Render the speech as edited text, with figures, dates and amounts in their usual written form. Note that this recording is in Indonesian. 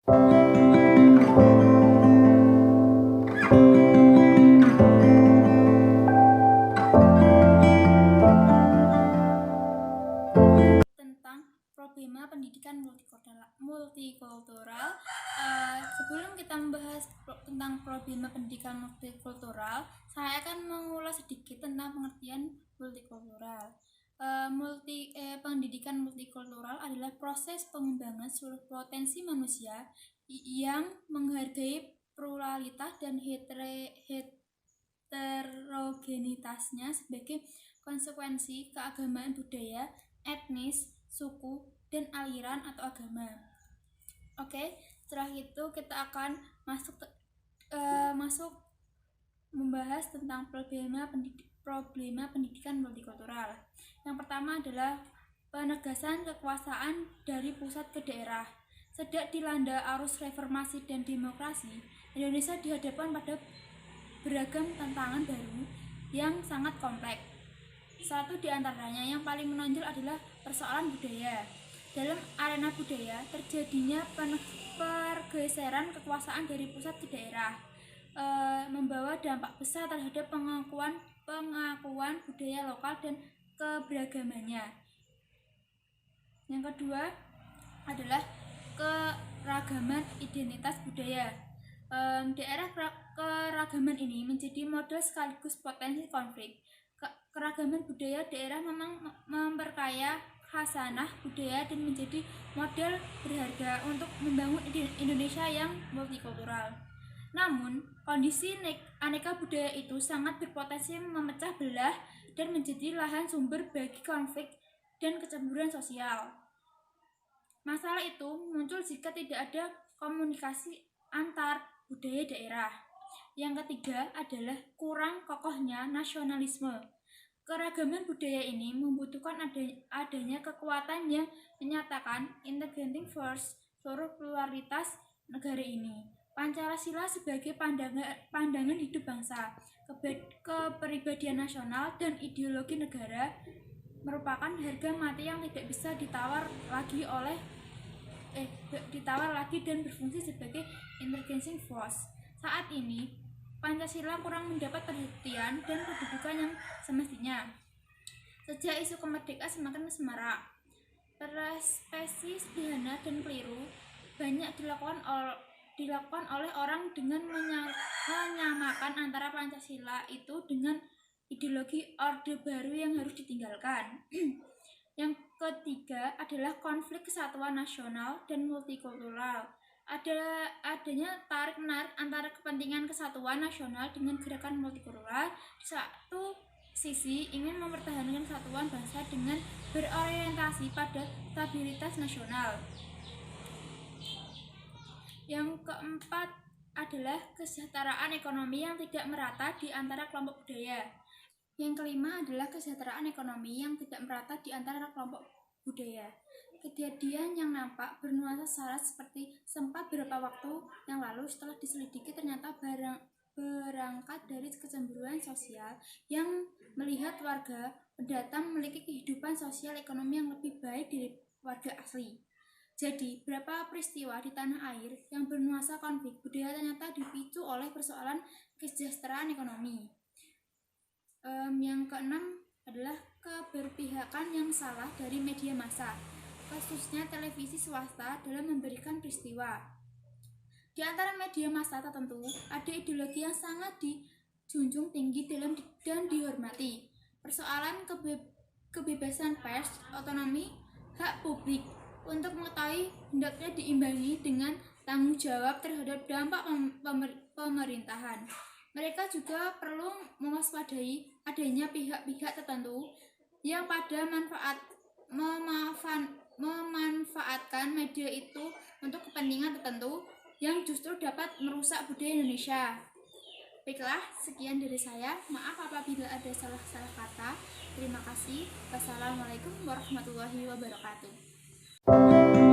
Tentang problema pendidikan multikultural. Sebelum kita membahas tentang problema pendidikan multikultural, saya akan mengulas sedikit tentang pengertian multikultural. Pendidikan multikultural adalah proses pengembangan seluruh potensi manusia yang menghargai pluralitas dan heterogenitasnya sebagai konsekuensi keagamaan budaya, etnis, suku, dan aliran atau agama. Oke, setelah itu kita akan masuk membahas tentang problema pendidikan multikultural. Yang pertama adalah penegasan kekuasaan dari pusat ke daerah. Sejak dilanda arus reformasi dan demokrasi, Indonesia dihadapkan pada beragam tantangan baru yang sangat kompleks. Satu di antaranya yang paling menonjol adalah persoalan budaya. Dalam arena budaya, terjadinya pergeseran kekuasaan dari pusat ke daerah, membawa dampak besar terhadap pengakuan budaya lokal dan keberagamannya. Yang kedua adalah keragaman identitas budaya. Daerah keragaman ini menjadi model sekaligus potensi konflik. Keragaman budaya daerah memang memperkaya khasanah budaya dan menjadi model berharga untuk membangun Indonesia yang multikultural. Namun, kondisi aneka budaya itu sangat berpotensi memecah belah dan menjadi lahan sumber bagi konflik dan kecemburuan sosial. Masalah itu muncul jika tidak ada komunikasi antar budaya daerah. Yang ketiga adalah kurang kokohnya nasionalisme. Keragaman budaya ini membutuhkan adanya kekuatan yang menyatakan integrating force seluruh pluralitas negara ini. Pancasila sebagai pandangan hidup bangsa, kepribadian nasional, dan ideologi negara merupakan harga mati yang tidak bisa ditawar lagi dan berfungsi sebagai integrating force. Saat ini Pancasila kurang mendapat perhatian dan kedudukan yang semestinya. Sejak isu kemerdekaan semakin semarak, persepsi sederhana dan keliru banyak dilakukan oleh orang dengan menyamakan antara Pancasila itu dengan ideologi Orde Baru yang harus ditinggalkan. Yang ketiga adalah konflik kesatuan nasional dan multikultural. Adanya tarik-menarik antara kepentingan kesatuan nasional dengan gerakan multikultural. Di satu sisi ingin mempertahankan kesatuan bangsa dengan berorientasi pada stabilitas nasional. Yang keempat adalah kesejahteraan ekonomi yang tidak merata di antara kelompok budaya. Yang kelima adalah kesejahteraan ekonomi yang tidak merata di antara kelompok budaya. Kejadian yang nampak bernuansa syarat seperti sempat beberapa waktu yang lalu setelah diselidiki ternyata berangkat dari kecemburuan sosial yang melihat warga pendatang memiliki kehidupan sosial ekonomi yang lebih baik dari warga asli. Jadi, beberapa peristiwa di tanah air yang bernuansa konflik budaya ternyata dipicu oleh persoalan kesejahteraan ekonomi. Yang keenam adalah keberpihakan yang salah dari media massa, khususnya televisi swasta dalam memberikan peristiwa. Di antara media massa tertentu, ada ideologi yang sangat dijunjung tinggi dan dihormati. Persoalan kebebasan pers, otonomi, hak publik untuk mengetahui hendaknya diimbangi dengan tanggung jawab terhadap dampak pemerintahan. Mereka juga perlu mewaspadai adanya pihak-pihak tertentu yang pada memanfaatkan media itu untuk kepentingan tertentu yang justru dapat merusak budaya Indonesia. Baiklah, sekian dari saya. Maaf apabila ada salah-salah kata. Terima kasih. Wassalamualaikum warahmatullahi wabarakatuh.